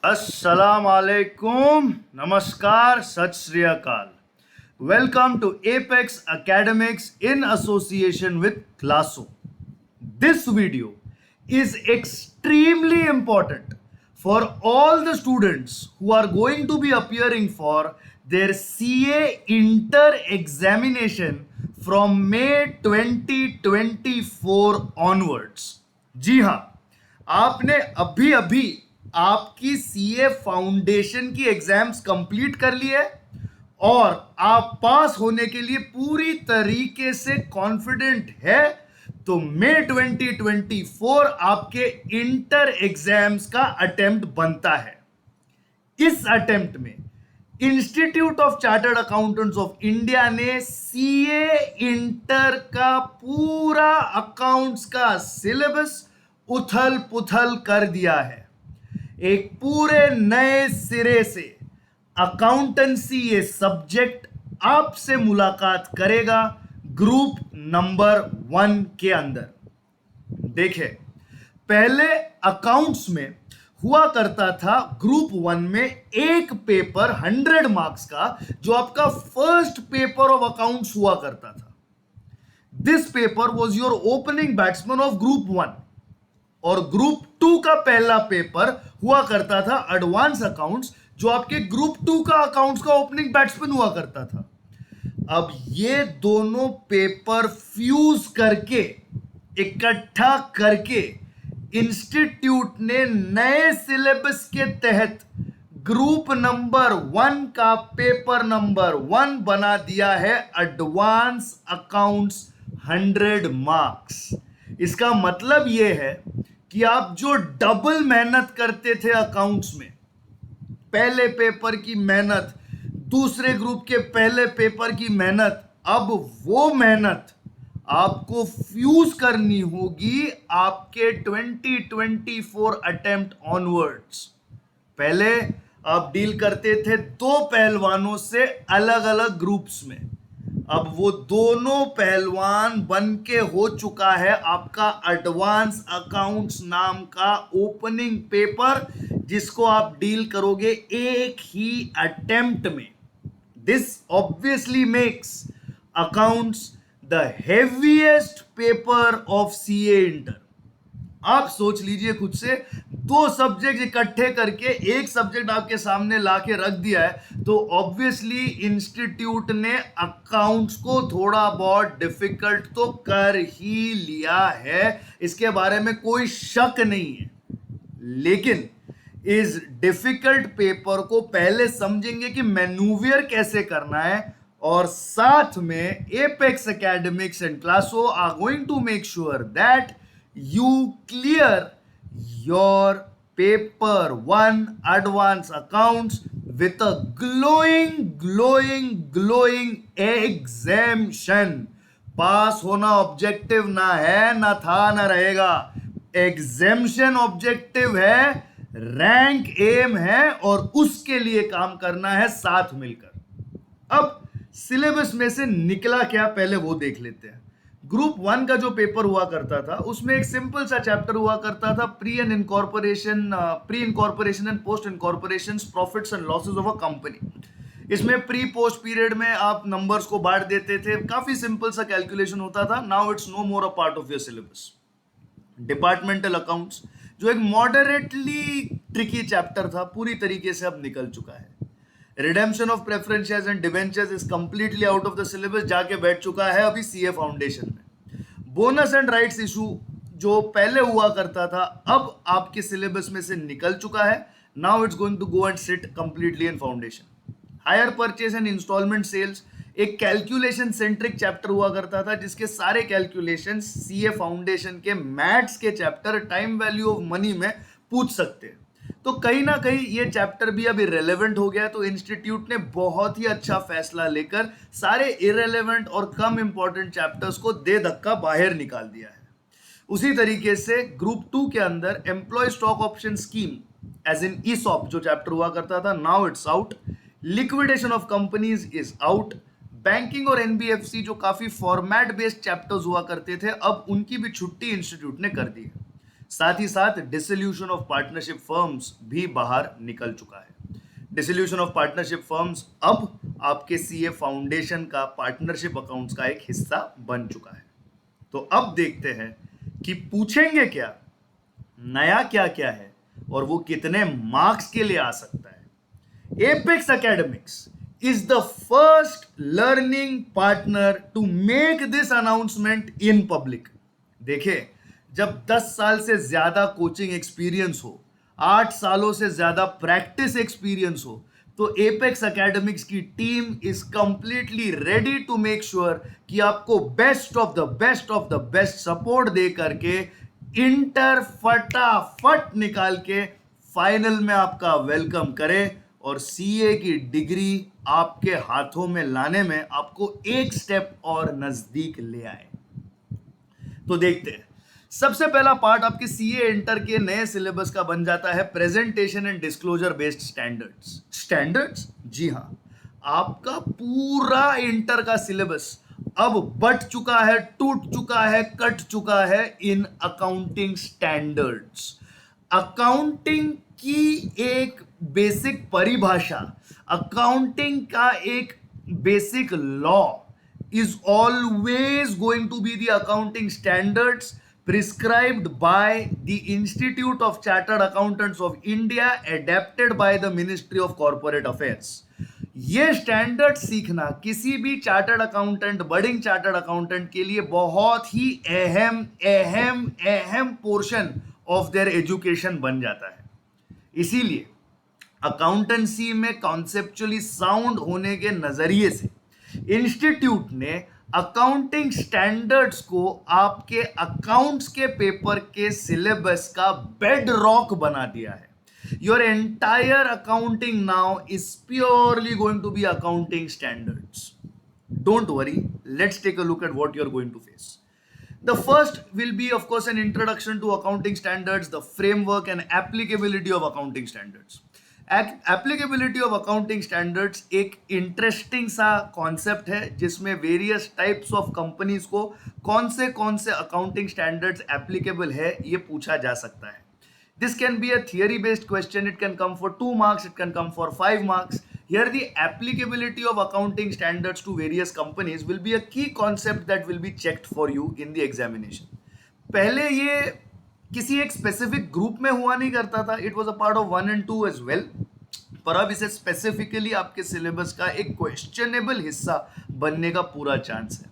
अस्सलाम वालेकुम, नमस्कार, सत श्री अकाल. Welcome to Apex Academics in association with Classo. This video is extremely important for all the students who are going to be appearing for their CA inter examination from May 2024 onwards. जी हाँ, आपने अभी अभी आपकी CA foundation की exams complete कर ली है और आप पास होने के लिए पूरी तरीके से कॉन्फिडेंट है. तो मई 2024 आपके इंटर एग्जाम्स का अटेम्प्ट बनता है. इस अटेम्प्ट में institute of chartered accountants of India ने सीए इंटर का पूरा अकाउंट्स का सिलेबस उथल पुथल कर दिया है. एक पूरे नए सिरे से अकाउंटेंसी ये सब्जेक्ट आपसे मुलाकात करेगा ग्रुप नंबर 1 के अंदर. देखिए, पहले अकाउंट्स में हुआ करता था ग्रुप 1 में एक पेपर 100 मार्क्स का, जो आपका फर्स्ट पेपर ऑफ अकाउंट्स हुआ करता था. This paper was your opening batsman of group 1. और ग्रुप 2 का पहला पेपर हुआ करता था एडवांस अकाउंट्स, जो आपके ग्रुप 2 का अकाउंट्स का ओपनिंग बैट्समैन हुआ करता था. अब ये दोनों पेपर फ्यूज करके, इकट्ठा करके इंस्टीट्यूट ने नए सिलेबस के तहत ग्रुप नंबर 1 का पेपर नंबर 1 बना दिया है एडवांस अकाउंट्स 100 मार्क्स. इसका मतलब यह है कि आप जो डबल मेहनत करते थे अकाउंट्स में, पहले पेपर की मेहनत, दूसरे ग्रुप के पहले पेपर की मेहनत, अब वो मेहनत आपको फ्यूज करनी होगी आपके 2024 अटेम्प्ट ऑनवर्ड्स. पहले आप डील करते थे दो पहलवानों से अलग अलग ग्रुप्स में. अब वो दोनों पहलवान बन के हो चुका है आपका एडवांस अकाउंट्स नाम का ओपनिंग पेपर, जिसको आप डील करोगे एक ही अटेम्प्ट में. This obviously makes accounts the heaviest paper of CA inter. आप सोच लीजिए खुद से, दो सब्जेक्ट इकट्ठे करके एक सब्जेक्ट आपके सामने लाके रख दिया है, तो ऑब्वियसली इंस्टीट्यूट ने अकाउंट्स को थोड़ा बहुत डिफिकल्ट तो कर ही लिया है, इसके बारे में कोई शक नहीं है. लेकिन इस डिफिकल्ट पेपर को पहले समझेंगे कि मैन्यूवर कैसे करना है, और साथ में Apex Academics and classes are going to make sure that you clear your paper 1 advanced accounts with a glowing exemption. पास होना ऑब्जेक्टिव ना है, ना था, ना रहेगा. एग्जेम्पशन ऑब्जेक्टिव है, रैंक एम है, और उसके लिए काम करना है साथ मिलकर. अब सिलेबस में से निकला क्या, पहले वो देख लेते हैं. ग्रुप 1 का जो पेपर हुआ करता था, उसमें एक सिंपल सा चैप्टर हुआ करता था, pre incorporation and post incorporation profits and losses of a company. इसमें प्री पोस्ट पीरियड में आप नंबर्स को बांट देते थे, काफी सिंपल सा कैलकुलेशन होता था. Now it's no more a part of your syllabus. Departmental accounts, जो एक मॉडरेटली ट्रिकी चैप्टर था, पूरी तरीके से अब निकल चुका है. Redemption of preference shares and debentures is completely out of the syllabus, जाके बैठ चुका है अभी सीए फाउंडेशन में. बोनस एंड राइट्स इशू जो पहले हुआ करता था, अब आपके सिलेबस में से निकल चुका है. Now it's going to go and sit completely in foundation. Hire purchase and instalment sales एक कैलकुलेशन सेंट्रिक चैप्टर हुआ करता था, जिसके सारे कैलकुलेशन सीए फाउंडेशन के मैथ्स के chapter time value of money में पूछ सकते हैं. तो कहीं ना कहीं ये चैप्टर भी अभी रेलेवेंट हो गया, तो इंस्टीट्यूट ने बहुत ही अच्छा फैसला लेकर सारे इरेलेवेंट और कम इंपॉर्टेंट चैप्टर्स को दे धक्का बाहर निकाल दिया है. उसी तरीके से ग्रुप 2 के अंदर employee stock option scheme as in ESOP जो चैप्टर हुआ करता था, now it's out. Liquidation of companies is out. Banking और एनबीएफसी जो काफी फॉर्मेट बेस्ड चैप्टर्स हुआ करते थे, अब उनकी भी छुट्टी इंस्टीट्यूट ने कर दी है. साथ ही साथ डिसोल्यूशन ऑफ पार्टनरशिप फर्म्स भी बाहर निकल चुका है। डिसोल्यूशन ऑफ पार्टनरशिप फर्म्स अब आपके सीए फाउंडेशन का पार्टनरशिप अकाउंट्स का एक हिस्सा बन चुका है। तो अब देखते हैं कि पूछेंगे क्या, नया क्या क्या है और वो कितने मार्क्स के लिए आ सकता है। Apex academics is the first learning partner to make this announcement in public। देखिए, जब 10 साल से ज्यादा कोचिंग एक्सपीरियंस हो, 8 सालों से ज्यादा प्रैक्टिस एक्सपीरियंस हो, तो एपेक्स एकेडमिक्स की team is completely ready to make sure कि आपको best of the best support दे करके इंटर फटाफट निकाल के फाइनल में आपका वेलकम करे और सीए की डिग्री आपके हाथों में लाने में आपको एक स्टेप और नजदीक ले आए। तो देखते हैं, सबसे पहला पार्ट आपके सीए इंटर के नए सिलेबस का बन जाता है presentation and disclosure based standards. जी हां, आपका पूरा इंटर का सिलेबस अब बट चुका है, टूट चुका है, कट चुका है इन अकाउंटिंग स्टैंडर्ड्स। अकाउंटिंग की एक बेसिक परिभाषा, अकाउंटिंग का एक basic law is always going to be the accounting standards prescribed by the Institute of Chartered Accountants of India, adapted by the Ministry of Corporate Affairs। ये standard सीखना किसी भी chartered accountant, budding chartered accountant के लिए बहुत ही अहम portion of their education बन जाता है। इसीलिए अकाउंटेंसी में कॉन्सेप्चुअली साउंड होने के नजरिए से इंस्टीट्यूट ने अकाउंटिंग स्टैंडर्ड्स को आपके अकाउंट्स के पेपर के सिलेबस का बेड रॉक बना दिया है। Your entire accounting now is purely going to be accounting standards. Don't worry, let's take a look at what you are going to face. The first will be, of course, an introduction to accounting standards, the framework and applicability of accounting standards। Applicability of accounting standards एक interesting सा concept है जिसमें various types of companies को कौन से accounting standards applicable है ये पूछा जा सकता है। This can be a theory based question, it can come for 2 marks, it can come for 5 marks। Here the applicability of accounting standards to various companies will be a key concept that will be checked for you in the examination। पहले ये किसी एक specific group में हुआ नहीं करता था, it was a part of 1 and 2 as well, पर अब इसे स्पेसिफिकली आपके सिलेबस का एक क्वेश्चनेबल हिस्सा बनने का पूरा चांस है।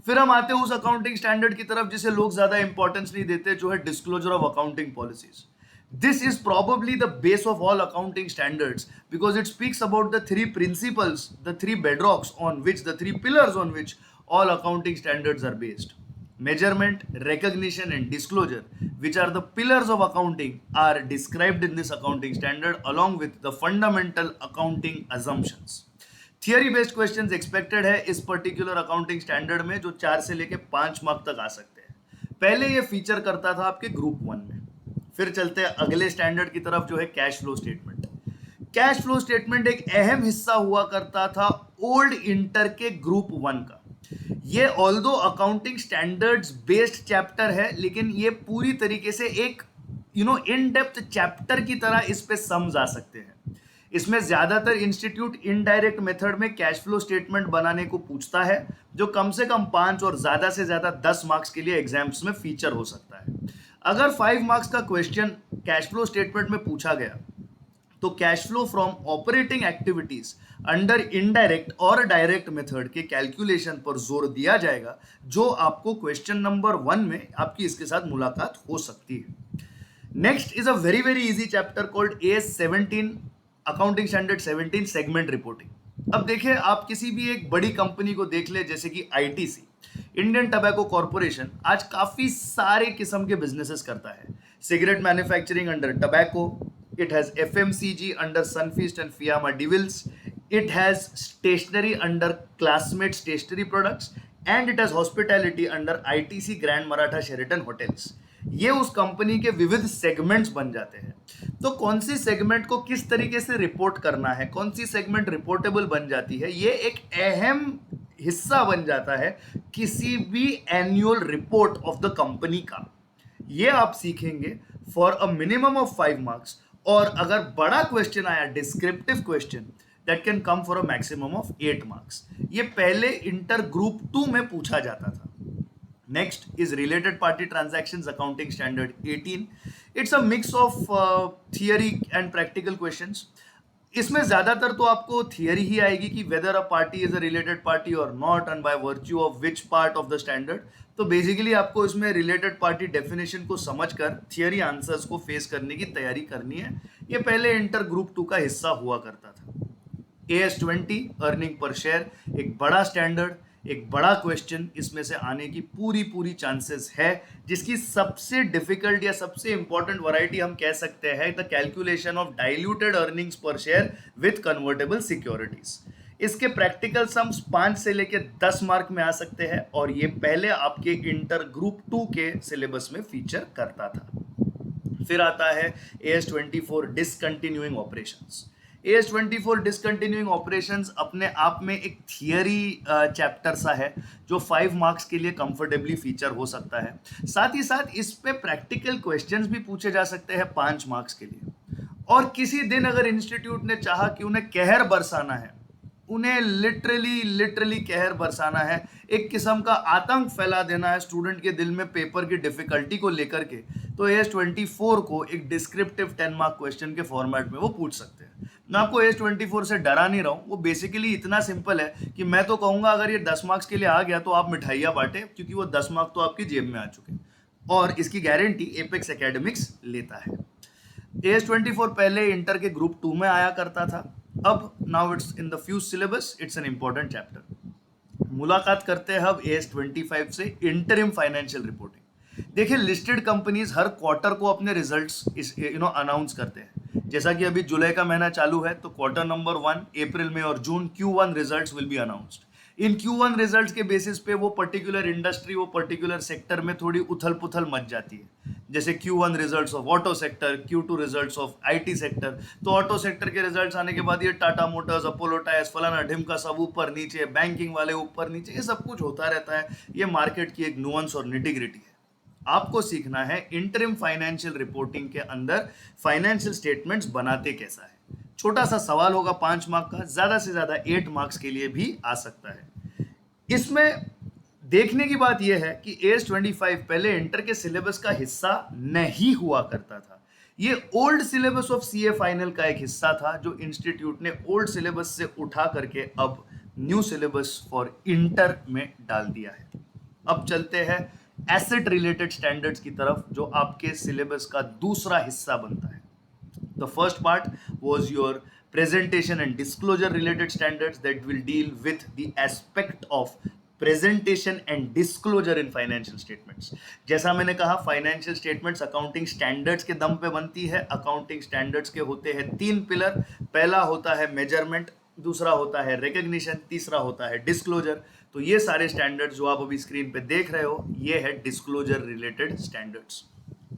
फिर हम आते हैं उस अकाउंटिंग स्टैंडर्ड की तरफ जिसे लोग ज्यादा इंपॉर्टेंस नहीं देते, जो है disclosure of accounting policies. This is probably the base of all accounting standards because it speaks about the 3 principles, the 3 bedrocks on which, the 3 pillars on which all accounting standards are based. Measurement, recognition and disclosure, which are the pillars of accounting, are described in this accounting standard along with the fundamental accounting assumptions। Theory based questions expected है इस particular accounting standard में, जो 4 से लेके 5 mark तक आ सकते हैं। पहले ये फीचर करता था आपके ग्रुप 1 में। फिर चलते हैं अगले स्टैंडर्ड की तरफ, जो है cash flow statement. Cash flow statement एक अहम हिस्सा हुआ करता था ओल्ड इंटर के ग्रुप 1 का। ये although accounting standards based chapter है, लेकिन ये पूरी तरीके से एक इन डेप्थ चैप्टर की तरह इस पे समझ आ सकते हैं। इसमें ज्यादातर इंस्टीट्यूट इनडायरेक्ट मेथड में कैश फ्लो स्टेटमेंट बनाने को पूछता है, जो कम से कम 5 और ज्यादा से ज्यादा 10 मार्क्स के लिए एग्जाम्स में फीचर हो सकता है। अगर 5 मार्क्स का क्वेश्चन कैश फ्लो स्टेटमेंट में पूछा गया तो cash flow from operating activities under indirect और डायरेक्ट मेथड के कैलकुलेशन पर जोर दिया जाएगा, जो आपको क्वेश्चन नंबर 1 में आपकी इसके साथ मुलाकात हो सकती है। Next is a very very easy chapter called AS 17 accounting standard 17 segment reporting. अब देखिए, आप किसी भी एक बड़ी कंपनी को देख ले, जैसे कि ITC, इंडियन टबैको कॉर्पोरेशन, आज काफी सारे किस्म के बिजनेसेस करता है। Cigarette manufacturing under tobacco, it has FMCG under Sunfeast and Fiama di Wills, it has stationery under Classmate stationery products and it has hospitality under ITC Grand Maratha Sheraton hotels. ये उस company के विविध सेगमेंट्स बन जाते हैं। तो कौन सी सेगमेंट को किस तरीके से रिपोर्ट करना है, कौन सी सेगमेंट रिपोर्टेबल बन जाती है, ये एक अहम हिस्सा बन जाता है किसी भी annual report of the company का। ये आप सीखेंगे for a minimum of 5 marks. और अगर बड़ा क्वेश्चन आया, descriptive question, that can come for a maximum of 8 marks. ये पहले इंटर ग्रुप 2 में पूछा जाता था। Next is related party transactions accounting standard 18. It's a mix of theory and practical questions. इसमें ज्यादातर तो आपको थियरी ही आएगी कि whether a party is a related party और not and by virtue of which part of the standard. तो basically आपको इसमें रिलेटेड पार्टी डेफिनेशन को समझकर थियरी आंसर्स को फेस करने की तैयारी करनी है। ये पहले इंटर ग्रुप 2 का हिस्सा हुआ करता था। AS20 अर्निंग पर शेयर एक बड़ा स्टैंडर्ड, एक बड़ा क्वेश्चन इसमें से आने की पूरी पूरी चांसेस है, जिसकी सबसे डिफिकल्ट या सबसे इंपॉर्टेंट वैरायटी हम कह सकते हैं the calculation of diluted earnings पर शेयर विथ कन्वर्टेबल सिक्योरिटीज। इसके प्रैक्टिकल सम्स 5 से लेके 10 मार्क में आ सकते हैं और ये पहले आपके इंटर ग्रुप 2 के सिलेबस में फीचर करता था। फिर आता है AS24 discontinuing operations. AS24 discontinuing operations अपने आप में एक थियरी चैप्टर सा है जो 5 मार्क्स के लिए कंफर्टेबली फीचर हो सकता है। साथ ही साथ इस पे प्रैक्टिकल क्वेश्चंस भी पूछे जा सकते हैं 5 मार्क्स के लिए। और किसी दिन अगर इंस्टीट्यूट ने चाहा कि उन्हें कहर बरसाना है, उन्हें लिटरली कहर बरसाना है, एक किस्म का आतंक फैला देना है स्टूडेंट के दिल में पेपर की डिफिकल्टी को लेकर के, तो AS24 को एक डिस्क्रिप्टिव 10 मार्क क्वेश्चन के फॉर्मेट में वो पूछ सकते हैं। मैं आपको AS24 से डरा नहीं रहा हूँ, वो बेसिकली इतना सिंपल है कि मैं तो कहूंगा अगर ये 10 मार्क्स के लिए आ गया तो आप मिठाइयाँ बांटे, क्योंकि वो 10 मार्क तो आपकी जेब में आ चुके हैं और इसकी गारंटी एपेक्स एकेडमिक्स लेता है। AS24 पहले इंटर के ग्रुप 2 में आया करता था, अब now it's in the fuse syllabus, it's an important chapter. मुलाकात करते हैं अब AS25 से इंटरिम फाइनेंशियल रिपोर्टिंग। देखिए, लिस्टेड कंपनीज हर क्वार्टर को अपने रिजल्ट्स अनाउंस करते हैं। जैसा कि अभी जुलाई का महीना चालू है तो क्वार्टर नंबर 1 अप्रैल में और जून Q1 results will be announced. In Q1 results के बेसिस पे वो पर्टिकुलर इंडस्ट्री, वो पर्टिकुलर सेक्टर में थोड़ी उथल पुथल मच जाती है। जैसे Q1 results of auto sector, Q2 results of IT sector. तो ऑटो सेक्टर के रिजल्ट्स आने के बाद ये टाटा मोटर्स, अपोलो टायर्स, फलाना ढिमका सब ऊपर नीचे, बैंकिंग वाले ऊपर नीचे, ये सब कुछ होता रहता है। ये मार्केट की एक नुआंस और निटिग्रिटी है। आपको सीखना है इंटरिम फाइनेंशियल रिपोर्टिंग के अंदर फाइनेंशियल स्टेटमेंट्स बनाते कैसा है। छोटा सा सवाल होगा 5 मार्क का, ज्यादा से ज्यादा 8 मार्क्स के लिए भी आ सकता है। इसमें देखने की बात यह है कि AS25 पहले इंटर के सिलेबस का हिस्सा नहीं हुआ करता था। ये old syllabus of CA final का एक हिस्सा था जो इंस्टीट्यूट ने ओल्ड सिलेबस से उठा करके अब न्यू सिलेबस फॉर इंटर में डाल दिया है। अब चलते हैं एसेट रिलेटेड स्टैंडर्ड्स की तरफ, जो आपके सिलेबस का दूसरा हिस्सा बनता है। The first part was your presentation and disclosure related standards that will deal with the aspect of presentation and disclosure in financial statements। जैसा मैंने कहा, फाइनेंशियल स्टेटमेंट्स अकाउंटिंग स्टैंडर्ड्स के दम पे बनती है। अकाउंटिंग स्टैंडर्ड्स के होते हैं 3 पिलर। पहला होता है मेजरमेंट, दूसरा होता है रिकग्निशन, तीसरा होता है डिस्क्लोजर। तो ये सारे स्टैंडर्ड्स जो आप अभी स्क्रीन पे देख रहे हो, ये है डिस्क्लोजर रिलेटेड स्टैंडर्ड्स।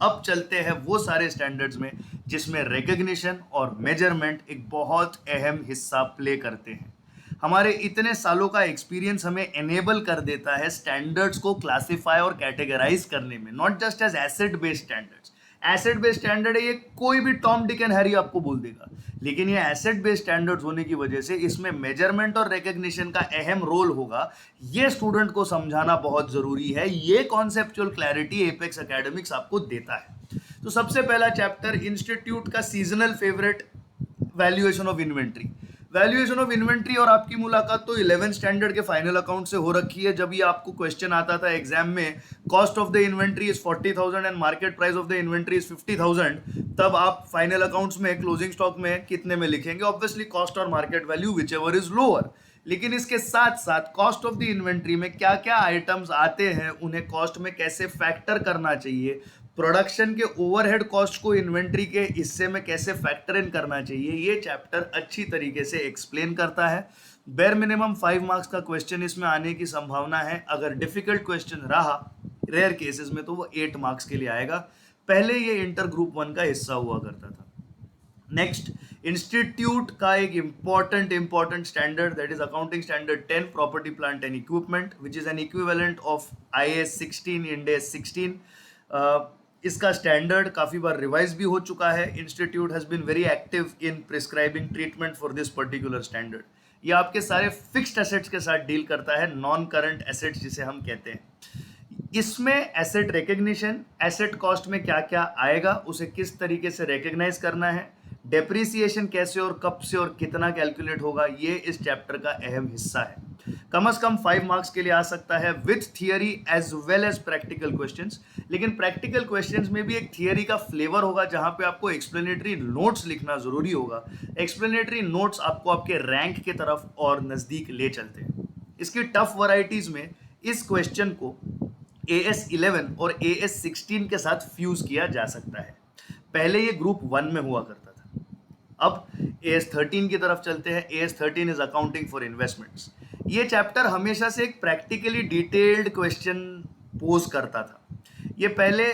अब चलते हैं वो सारे स्टैंडर्ड्स में जिसमें रिकग्निशन और मेजरमेंट एक बहुत अहम हिस्सा प्ले करते हैं। हमारे इतने सालों का एक्सपीरियंस हमें एनेबल कर देता है स्टैंडर्ड्स को क्लासिफाई और कैटेगराइज करने में, not just as asset based standards. Asset based standard है, ये कोई भी टॉम डिक एंड हैरी आपको बोल देगा, लेकिन ये एसेट बेस्ड स्टैंडर्ड्स होने की वजह से इसमें मेजरमेंट और रिकग्निशन का अहम रोल होगा। ये स्टूडेंट को समझाना बहुत जरूरी है। ये कॉन्सेप्चुअल क्लैरिटी एपेक्स एकेडमिक्स आपको देता है। तो सबसे पहला चैप्टर, इंस्टीट्यूट का seasonal favourite, valuation of inventory. Valuation of inventory और आपकी मुलाकात तो 11 स्टैंडर्ड के फाइनल अकाउंट से हो रखी है। जब ये आपको क्वेश्चन आता था एग्जाम में, cost of the inventory is 40,000 and market price of the inventory is 50,000, तब आप फाइनल अकाउंट्स में क्लोजिंग स्टॉक में कितने में लिखेंगे? ऑब्वियसली कॉस्ट और market value which ever is lower. लेकिन इसके साथ साथ कॉस्ट ऑफ द इन्वेंट्री में क्या क्या आइटम्स आते हैं, उन्हें कॉस्ट में कैसे फैक्टर करना चाहिए, प्रोडक्शन के ओवरहेड कॉस्ट को इन्वेंट्री के हिस्से में कैसे फैक्टर इन करना चाहिए, ये चैप्टर अच्छी तरीके से एक्सप्लेन करता है। बेर मिनिमम 5 मार्क्स का क्वेश्चन इसमें आने की संभावना है। अगर डिफिकल्ट क्वेश्चन रहा रेयर केसेस में तो वो 8 मार्क्स के लिए आएगा। पहले ये इंटर ग्रुप 1 का हिस्सा हुआ करता था। नेक्स्ट, इंस्टीट्यूट का एक important standard, that is accounting standard 10, property plant and equipment, which is an equivalent of IAS 16 Ind AS 16। इसका स्टैंडर्ड काफ़ी बार रिवाइज भी हो चुका है. Institute has been very active in prescribing treatment for this particular standard. ये आपके सारे fixed assets के साथ डील करता है, नॉन करंट एसेट्स जिसे हम कहते हैं. इसमें एसेट रिकग्निशन, एसेट कॉस्ट में क्या क्या आएगा, उसे किस तरीके से रिकग्नाइज करना है, डेप्रिसिएशन कैसे और कब से और कितना कैलकुलेट होगा, ये इस चैप्टर का अहम हिस्सा है. कम से कम 5 मार्क्स के लिए आ सकता है with theory as well as practical questions. लेकिन प्रैक्टिकल क्वेश्चंस में भी एक थियरी का फ्लेवर होगा जहां पे आपको एक्सप्लेनेटरी नोट्स लिखना जरूरी होगा. एक्सप्लेनेटरी नोट्स आपको आपके रैंक के तरफ और नजदीक ले चलते हैं. इसकी टफ वैरायटीज में इस क्वेश्चन को AS11 और AS16 के साथ फ्यूज किया जा सकता है. पहले ये ग्रुप 1 में हुआ करता था. अब AS13 की तरफ चलते हैं. AS13 is accounting for investments. ये चैप्टर हमेशा से एक प्रैक्टिकली डिटेल्ड क्वेश्चन पोज करता था. ये पहले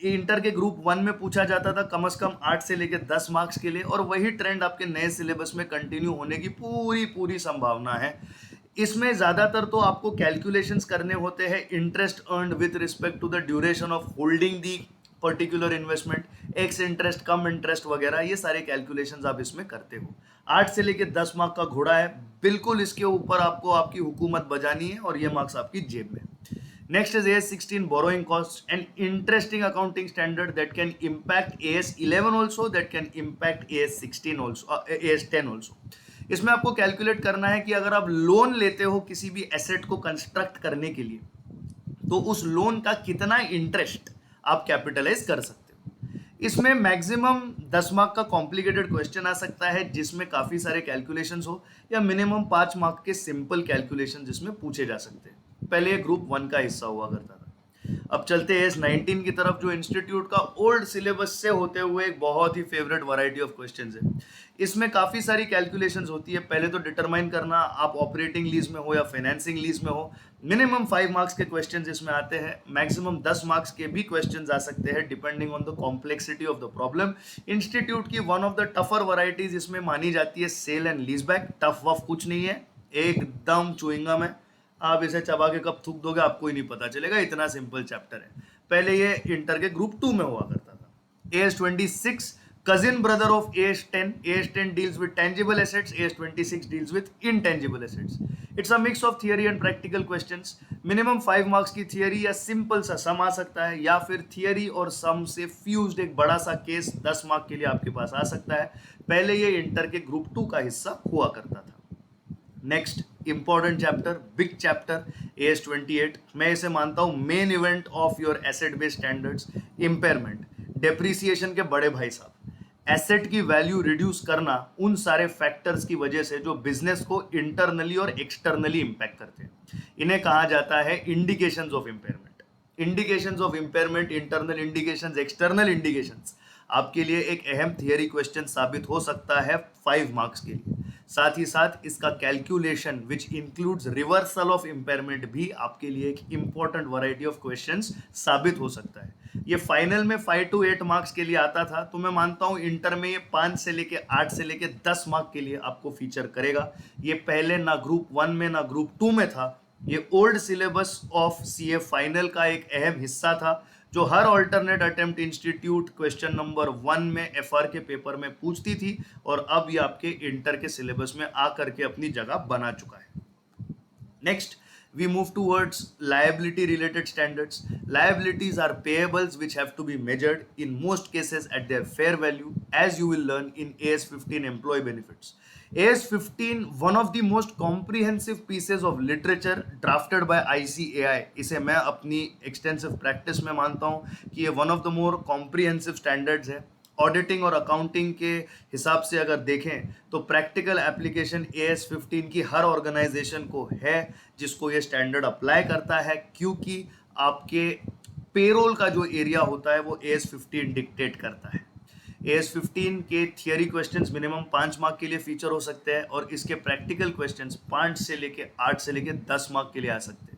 इंटर के ग्रुप 1 में पूछा जाता था कम से कम 8 से लेकर 10 मार्क्स के लिए, और वही ट्रेंड आपके नए सिलेबस में कंटिन्यू होने की पूरी संभावना है. इसमें ज़्यादातर तो आपको कैलकुलेशंस करने होते हैं interest earned with respect to the duration of holding the particular investment, ex interest, cum interest वगैरह, ये सारे कैलकुलेशंस आप इसमें करते हो. 8 से लेकर 10 मार्क का घोड़ा है, बिल्कुल इसके ऊपर आपको आपकी हुकूमत बजानी है और ये मार्क्स आपकी जेब में. Next is AS16 borrowing cost, an interesting accounting standard that can impact AS11 also, that can impact AS16 also, AS10 also. इसमें आपको कैलकुलेट करना है कि अगर आप लोन लेते हो किसी भी एसेट को कंस्ट्रक्ट करने के लिए, तो उस लोन का कितना इंटरेस्ट आप कैपिटलाइज कर सकते हो. इसमें मैक्सिमम 10 मार्क का कॉम्प्लिकेटेड क्वेश्चन आ सकता है जिसमें काफ़ी सारे कैलकुलेशंस हो, या मिनिमम 5 मार्क के सिंपल कैलकुलेशन जिसमें पूछे जा सकते हैं. पहले ये ग्रुप 1 का हिस्सा हुआ करता था. अब चलते हैं AS19 की तरफ, जो इंस्टीट्यूट का ओल्ड सिलेबस से होते हुए एक बहुत ही फेवरेट वैरायटी ऑफ क्वेश्चंस है. इसमें काफ़ी सारी कैलकुलेशंस होती है. पहले तो डिटरमाइन करना आप ऑपरेटिंग लीज में हो या फाइनेंसिंग लीज में हो. मिनिमम 5 मार्क्स के क्वेश्चंस इसमें आते हैं. मैक्सिमम 10 मार्क्स के भी क्वेश्चंस आ सकते हैं depending on the complexity of the problem. Institute की one of the tougher varieties इसमें मानी जाती है sale and lease back. Tough वफ कुछ नहीं है, एकदम चुइंगम है. आप इसे चबा के कब थूक दोगे आपको ही नहीं पता चलेगा, इतना सिंपल चैप्टर है. पहले ये इंटर के ग्रुप 2 में हुआ करता था. AS26 cousin brother of AS10. AS10 deals with tangible assets, AS26 deals with intangible assets. It's a mix of theory and practical questions. Minimum 5 marks की थियरी या सिंपल सा सम आ सकता है, या फिर थियरी और सम से फ्यूज्ड एक बड़ा सा केस 10 मार्क के लिए आपके पास आ सकता है. पहले ये इंटर के ग्रुप 2 का हिस्सा हुआ करता था. Next important chapter, big chapter, AS28. मैं इसे मानता हूं main event of your asset based standards. Impairment, depreciation के बड़े भाई साहब. एसेट की वैल्यू रिड्यूस करना उन सारे फैक्टर्स की वजह से जो बिजनेस को इंटरनली और एक्सटर्नली इंपैक्ट करते हैं, इन्हें कहा जाता है indications of impairment. Indications of impairment, internal indications, external indications, आपके लिए एक अहम थियरी क्वेश्चन साबित हो सकता है 5 मार्क्स के लिए. साथ ही साथ इसका calculation which includes reversal of impairment भी आपके लिए एक इंपॉर्टेंट वैरायटी ऑफ क्वेश्चंस साबित हो सकता है. ये फाइनल में 5 to 8 मार्क्स के लिए आता था, तो मैं मानता हूं इंटर में ये 5 से लेके 8 से लेके 10 मार्क के लिए आपको फीचर करेगा. ये पहले ना ग्रुप 1 में ना ग्रुप 2 में था. ये old syllabus of CA final का एक अहम हिस्सा था, जो हर alternate attempt institute question number 1 में FR के पेपर में पूछती थी, और अब ये आपके इंटर के सिलेबस में आकर के अपनी जगह बना चुका है. Next we move towards liability related standards. Liabilities are payables which have to be measured in most cases at their fair value, as you will learn in AS15 employee benefits. AS15 one of the most comprehensive pieces of literature drafted by ICAI. इसे मैं अपनी extensive practice में मानता हूँ कि ये one of the more comprehensive standards है. Auditing और अकाउंटिंग के हिसाब से अगर देखें तो प्रैक्टिकल एप्लीकेशन AS15 की हर ऑर्गेनाइजेशन को है जिसको ये स्टैंडर्ड अप्लाई करता है, क्योंकि आपके पेरोल का जो एरिया होता है वो AS15 डिक्टेट करता है. AS15 के थियरी क्वेश्चंस मिनिमम 5 मार्क के लिए फीचर हो सकते हैं, और इसके प्रैक्टिकल क्वेश्चंस 5 से लेके 8 से लेके 10 मार्क के लिए आ सकते हैं.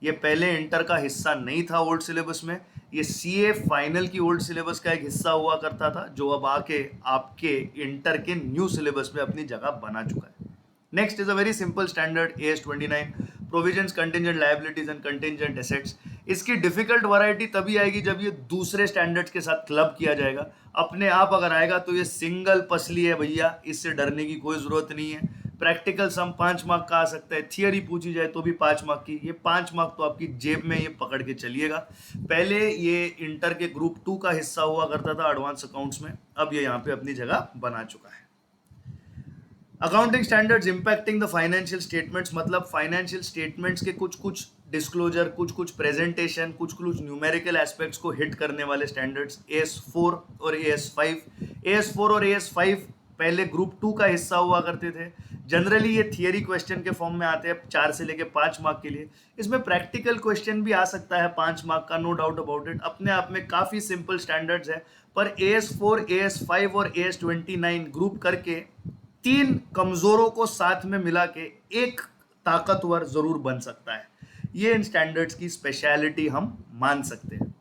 ये पहले इंटर का हिस्सा नहीं था ओल्ड सिलेबस में. ये CA फाइनल की ओल्ड सिलेबस का एक हिस्सा हुआ करता था, जो अब आके आपके इंटर के न्यू सिलेबस में अपनी जगह बना चुका है. Next is a very simple standard AS29, provisions, contingent liabilities and contingent assets. इसकी डिफिकल्ट वैरायटी तभी आएगी जब ये दूसरे स्टैंडर्ड्स के साथ क्लब किया जाएगा। अपने आप अगर आएगा तो ये सिंगल पसली है भैया, इससे डरने की कोई जरूरत नहीं है। प्रैक्टिकल सम 5 मार्क का आ सकता है, थियरी पूछी जाए तो भी 5 मार्क की। ये 5 मार्क तो आपकी जेब में ये पकड़ के चलिएगा। पहले ये इंटर के ग्रुप 2 का हिस्सा हुआ करता था एडवांस अकाउंट्स में, अब ये यहाँ पे अपनी जगह बना चुका है। Accounting standards impacting the financial statements, मतलब फाइनेंशियल स्टेटमेंट्स के कुछ कुछ डिस्क्लोजर, कुछ कुछ प्रेजेंटेशन, कुछ कुछ न्यूमेरिकल एस्पेक्ट्स को हिट करने वाले स्टैंडर्ड्स AS4 और AS5। AS4 और AS5 पहले ग्रुप 2 का हिस्सा हुआ करते थे। जनरली ये थियरी क्वेश्चन के फॉर्म में आते हैं 4 से लेके 5 मार्क के लिए। इसमें प्रैक्टिकल क्वेश्चन भी आ सकता है 5 मार्क का, नो डाउट अबाउट इट। अपने आप में काफ़ी सिंपल स्टैंडर्ड्स है, पर AS4, AS5 और AS29 ग्रुप करके 3 कमजोरों को साथ में मिला के एक ताकतवर जरूर बन सकता है। ये इन स्टैंडर्ड्स की स्पेशलिटी हम मान सकते हैं।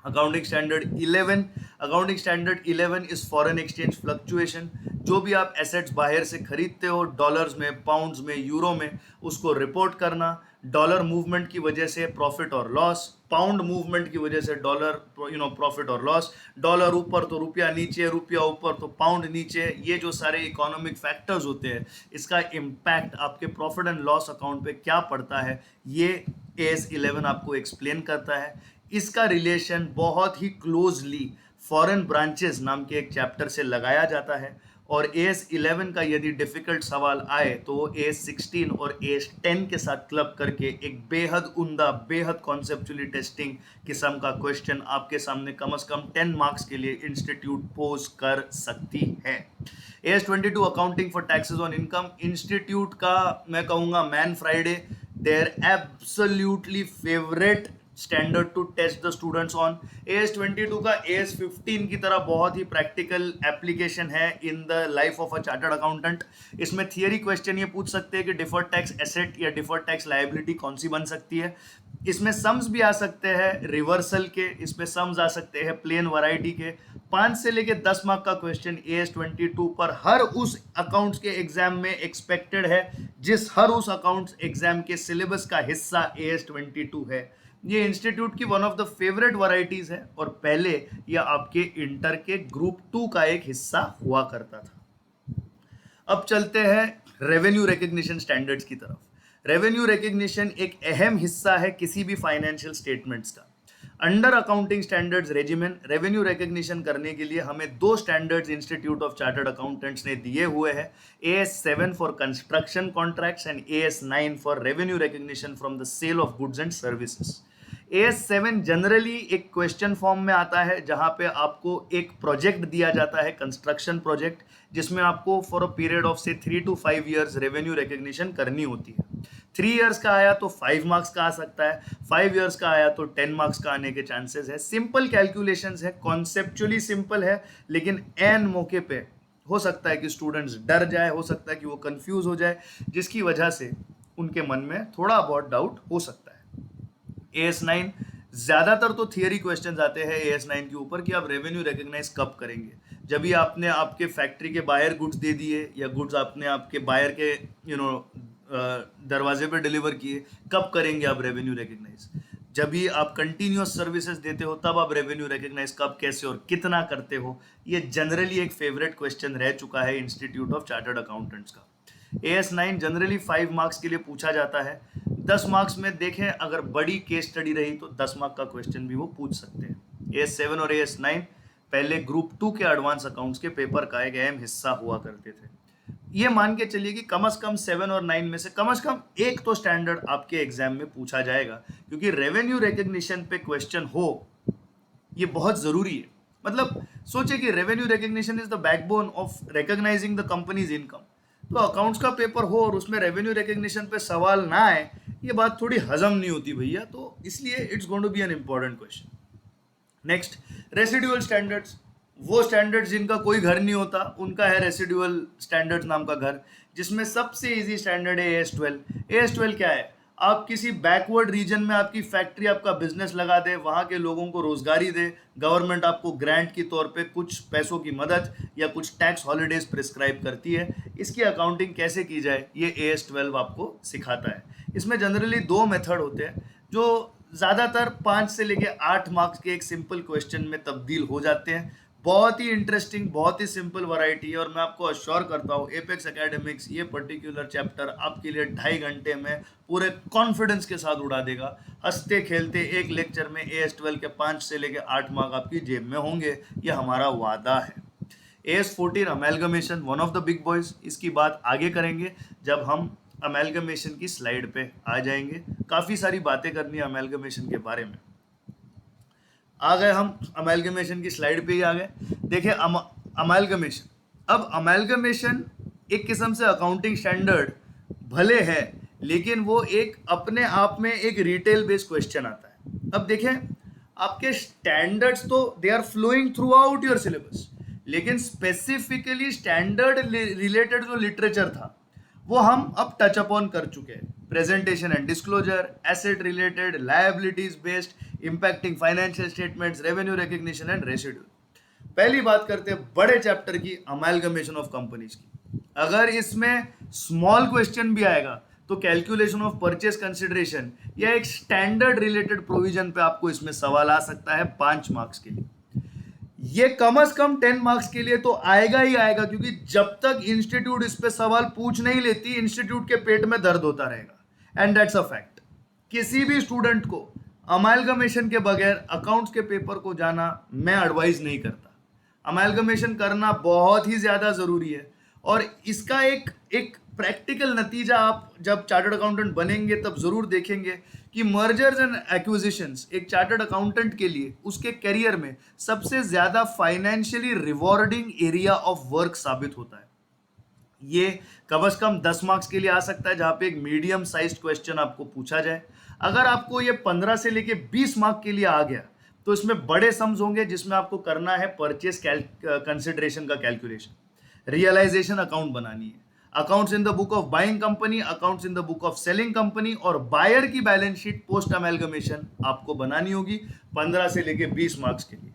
Accounting standard 11, accounting standard 11 is foreign exchange fluctuation. जो भी आप एसेट्स बाहर से खरीदते हो, डॉलर्स में, पाउंड्स में, यूरो में, उसको रिपोर्ट करना। डॉलर मूवमेंट की वजह से प्रॉफिट और लॉस, पाउंड मूवमेंट की वजह से डॉलर प्रॉफिट और लॉस, डॉलर ऊपर तो रुपया नीचे, रुपया ऊपर तो पाउंड नीचे। ये जो सारे इकोनॉमिक फैक्टर्स होते हैं, इसका इम्पैक्ट आपके प्रॉफिट एंड लॉस अकाउंट पे क्या पड़ता है, ये AS11 आपको एक्सप्लेन करता है। इसका रिलेशन बहुत ही क्लोजली फॉरेन ब्रांचेस नाम के एक चैप्टर से लगाया जाता है। और AS11 का यदि डिफिकल्ट सवाल आए तो वो AS16 और AS10 के साथ क्लब करके एक बेहद उम्दा, बेहद कॉन्सेप्चुअली टेस्टिंग किस्म का क्वेश्चन आपके सामने कम से कम 10 मार्क्स के लिए इंस्टीट्यूट पोज कर सकती है। AS22 accounting for taxes on income, institute का मैं कहूँगा man Friday, their absolutely favourite standard to test the students on. AS22 का AS15 की तरह बहुत ही प्रैक्टिकल एप्लीकेशन है in the life of a chartered accountant. इसमें थियरी क्वेश्चन ये पूछ सकते हैं कि डिफर्ड टैक्स एसेट या डिफर्ड टैक्स लायबिलिटी कौन सी बन सकती है। इसमें सम्स भी आ सकते हैं रिवर्सल के, इसमें सम्स आ सकते हैं प्लेन वैरायटी के। 5 से लेके 10 मार्क का क्वेश्चन AS22 पर हर उस अकाउंट्स के एग्जाम में एक्सपेक्टेड है जिस हर उस अकाउंट्स एग्जाम के सिलेबस का हिस्सा AS22 है। ये इंस्टीट्यूट की one of the favourite varieties है और पहले यह आपके इंटर के ग्रुप 2 का एक हिस्सा हुआ करता था। अब चलते हैं रेवेन्यू रिकग्निशन स्टैंडर्ड्स की तरफ। रेवेन्यू रिकग्निशन एक अहम हिस्सा है किसी भी फाइनेंशियल स्टेटमेंट्स का। Under accounting standards regimen revenue recognition करने के लिए हमें 2 standards institute of chartered accountants ने दिए हुए हैं, AS7 for construction contracts and AS9 for revenue recognition from the sale of goods and services. AS7 generally एक क्वेश्चन फॉर्म में आता है जहां पे आपको एक प्रोजेक्ट दिया जाता है, कंस्ट्रक्शन प्रोजेक्ट, जिसमें आपको फॉर अ पीरियड ऑफ से 3 to 5 years रेवेन्यू रिकग्निशन करनी होती है। 3 years का आया तो 5 मार्क्स का आ सकता है, 5 years का आया तो 10 मार्क्स का आने के चांसेस है। सिंपल कैलकुलेशंस है, कॉन्सेप्चुअली सिंपल है, लेकिन एन मौके पे हो सकता है कि स्टूडेंट्स डर जाए, हो सकता है कि वो कंफ्यूज हो जाए, जिसकी वजह से उनके मन में थोड़ा बहुत डाउट हो सकता है। AS9 ज्यादातर तो थियरी क्वेश्चंस आते हैं AS9 के ऊपर कि आप रेवेन्यू रिकॉग्नाइज कब करेंगे। जब भी आपने आपके फैक्ट्री के बाहर गुड्स दे दिए या गुड्स आपने आपके बाहर के दरवाजे पे डिलीवर किए, कब करेंगे आप रेवेन्यू रिकॉग्नाइज। जब भी आप कंटिन्यूअस सर्विसेज देते हो तब आप रेवेन्यू रिकॉग्नाइज कब, कैसे और कितना करते हो। ये जनरली एक फेवरेट क्वेश्चन रह चुका है इंस्टीट्यूट ऑफ चार्टर्ड अकाउंटेंट्स का। AS9 जनरली 5 मार्क्स के लिए पूछा जाता है। 10 मार्क्स में देखें अगर बड़ी केस स्टडी रही तो 10 मार्क का क्वेश्चन भी वो पूछ सकते हैं। AS7 और AS9 पहले ग्रुप 2 के एडवांस अकाउंट्स के पेपर का एक अहम हिस्सा हुआ करते थे। ये मान के चलिए कि कम से कम 7 और 9 में से कम एक तो स्टैंडर्ड आपके एग्जाम में पूछा जाएगा, क्योंकि रेवेन्यू रिकग्निशन पे क्वेश्चन हो ये बहुत जरूरी है। मतलब सोचे कि revenue recognition is the backbone of recognising the companies income, तो अकाउंट्स का पेपर हो और उसमें रेवेन्यू रिकग्निशन पे सवाल ना आए, ये बात थोड़ी हजम नहीं होती भैया। तो इसलिए it's going to be an important question. Next, residual standards. वो स्टैंडर्ड्स जिनका कोई घर नहीं होता, उनका है रेसिडुअल स्टैंडर्ड्स नाम का घर, जिसमें सबसे इजी स्टैंडर्ड है AS12। AS12 क्या है? आप किसी बैकवर्ड रीजन में आपकी फैक्ट्री, आपका बिजनेस लगा दे, वहाँ के लोगों को रोजगारी दे, गवर्नमेंट आपको ग्रांट के तौर पे कुछ पैसों की मदद या कुछ टैक्स हॉलीडेज प्रिस्क्राइब करती है। इसकी अकाउंटिंग कैसे की जाए ये AS12 आपको सिखाता है। इसमें जनरली 2 मेथड होते हैं। जो ज़्यादातर 5 से लेके 8 मार्क्स के एक सिंपल क्वेश्चन में तब्दील हो जाते हैं। बहुत ही इंटरेस्टिंग, बहुत ही सिंपल वैरायटी है और मैं आपको अश्योर करता हूँ एपेक्स एकेडमिक्स ये पर्टिकुलर चैप्टर आपके लिए 2.5 घंटे में पूरे कॉन्फिडेंस के साथ उड़ा देगा। हंसते खेलते एक लेक्चर में AS12 के 5 से लेके 8 मार्क आपकी जेब में होंगे, ये हमारा वादा है। AS14 amalgamation one of the big boys, इसकी बात आगे करेंगे जब हम अमेलगमेशन की स्लाइड पे आ जाएंगे। काफ़ी सारी बातें करनी है अमेलगमेशन के बारे में। आ गए हम अमेलगमेशन की स्लाइड पे ही आ गए। देखिए अमेलगमेशन, अब अमेलगमेशन एक किस्म से अकाउंटिंग स्टैंडर्ड भले है, लेकिन वो एक अपने आप में एक रिटेल बेस्ड क्वेश्चन आता है। अब देखें, आपके स्टैंडर्ड्स तो they are flowing throughout your syllabus, लेकिन स्पेसिफिकली स्टैंडर्ड रिलेटेड जो लिटरेचर था वो हम अब टच अपॉन कर चुके हैं। Presentation and disclosure, asset related, liabilities based, impacting financial statements, revenue recognition and residual. पहली बात करते हैं बड़े चैप्टर की, अमेलगमेशन ऑफ कंपनीज की। अगर इसमें स्मॉल क्वेश्चन भी आएगा तो कैलकुलेशन ऑफ परचेज कंसिडरेशन या एक स्टैंडर्ड रिलेटेड प्रोविजन पे आपको इसमें सवाल आ सकता है 5 मार्क्स के लिए। ये कम से कम 10 मार्क्स के लिए तो आएगा ही आएगा, क्योंकि जब तक इंस्टीट्यूट इस पे सवाल पूछ नहीं लेती, इंस्टीट्यूट के पेट में दर्द होता रहेगा। And that's a fact. किसी भी स्टूडेंट को अमेलगमेशन के बगैर अकाउंट्स के पेपर को जाना मैं एडवाइज नहीं करता। अमेलगमेशन करना बहुत ही ज़्यादा ज़रूरी है और इसका एक प्रैक्टिकल नतीजा आप जब चार्टर्ड अकाउंटेंट बनेंगे तब ज़रूर देखेंगे कि मर्जर्स एंड एक्विजिशंस एक चार्टर्ड अकाउंटेंट के लिए उसके करियर में सबसे ज़्यादा financially rewarding area of work साबित होता है। ये कम से कम 10 मार्क्स के लिए आ सकता है, जहाँ पे एक मीडियम साइज्ड क्वेश्चन आपको पूछा जाए। अगर आपको ये 15 से लेके 20 मार्क के लिए आ गया तो इसमें बड़े सम्स होंगे, जिसमें आपको करना है परचेज कंसिडरेशन का कैलकुलेशन, रियलाइजेशन अकाउंट बनानी है, accounts in the book of buying company, accounts in the book of selling company और बायर की बैलेंस शीट पोस्ट अमेलगमेशन आपको बनानी होगी 15 से लेके 20 मार्क्स के लिए।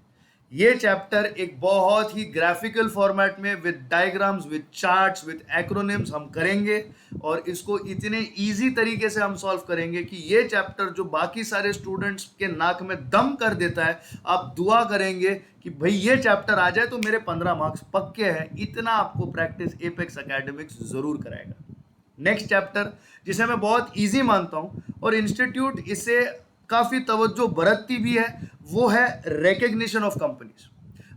ये चैप्टर एक बहुत ही ग्राफिकल फॉर्मेट में with diagrams, with charts, with acronyms हम करेंगे और इसको इतने इजी तरीके से हम सॉल्व करेंगे कि ये चैप्टर जो बाकी सारे स्टूडेंट्स के नाक में दम कर देता है, आप दुआ करेंगे कि भाई ये चैप्टर आ जाए तो मेरे 15 मार्क्स पक्के हैं। इतना आपको प्रैक्टिस एपेक्स एकेडमिक्स जरूर कराएगा। नेक्स्ट चैप्टर जिसे मैं बहुत ईजी मानता हूँ और इंस्टीट्यूट इसे काफ़ी तवज्जो बरतती भी है, वो है recognition of companies,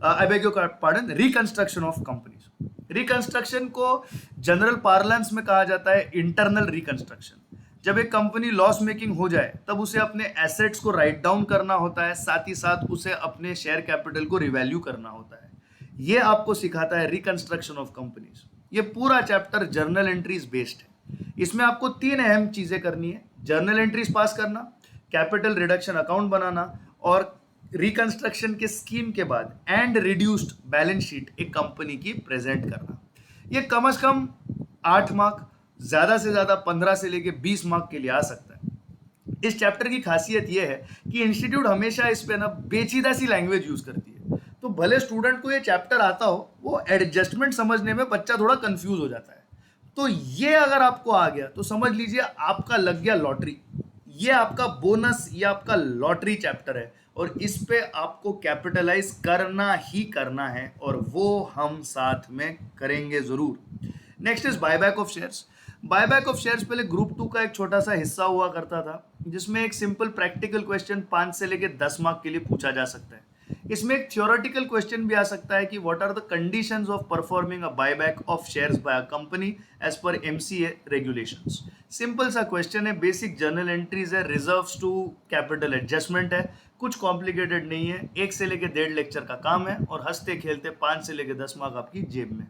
I beg your pardon, reconstruction of companies. Reconstruction को जनरल पार्लेंस में कहा जाता है इंटरनल रिकंस्ट्रक्शन। जब एक कंपनी लॉस मेकिंग हो जाए तब उसे अपने एसेट्स को राइट डाउन करना होता है, साथ ही साथ उसे अपने शेयर कैपिटल को रिवैल्यू करना होता है। ये आपको सिखाता है रिकंस्ट्रक्शन ऑफ कंपनीज। ये पूरा चैप्टर जर्नल एंट्रीज बेस्ड है। इसमें आपको 3 अहम चीजें करनी है: जर्नल एंट्रीज पास करना, कैपिटल रिडक्शन अकाउंट बनाना और रिकंस्ट्रक्शन के स्कीम के बाद एंड रिड्यूस्ड बैलेंस शीट एक कंपनी की प्रेजेंट करना। ये कम से कम 8 मार्क, ज़्यादा से ज़्यादा 15 से लेके 20 मार्क के लिए आ सकता है। इस चैप्टर की खासियत यह है कि इंस्टीट्यूट हमेशा इस पे ना पेचीदा सी लैंग्वेज यूज़ करती है, तो भले स्टूडेंट को ये चैप्टर आता हो, वो एडजस्टमेंट समझने में बच्चा थोड़ा कंफ्यूज हो जाता है। तो ये अगर आपको आ गया तो समझ लीजिए आपका लग गया लॉटरी। ये आपका बोनस, ये आपका लॉटरी चैप्टर है और इस पे आपको कैपिटलाइज करना ही करना है और वो हम साथ में करेंगे जरूर। Next is buyback of shares. Buyback of shares पहले ग्रुप 2 का एक छोटा सा हिस्सा हुआ करता था, जिसमें एक सिंपल प्रैक्टिकल क्वेश्चन 5 से लेके 10 मार्क के लिए पूछा जा सकता है। इसमें एक थ्योरेटिकल क्वेश्चन भी आ सकता है कि what are the conditions of performing a buyback of shares by a company as per MCA regulations. Simple सा क्वेश्चन है, बेसिक जर्नल एंट्रीज है, रिजर्व्स टू कैपिटल एडजस्टमेंट है, कुछ कॉम्प्लिकेटेड नहीं है। 1 से लेके 1.5 लेक्चर का काम है और हंसते खेलते 5 से लेके 10 मार्क आपकी जेब में।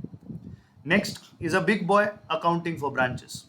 Next is a big boy, accounting for branches.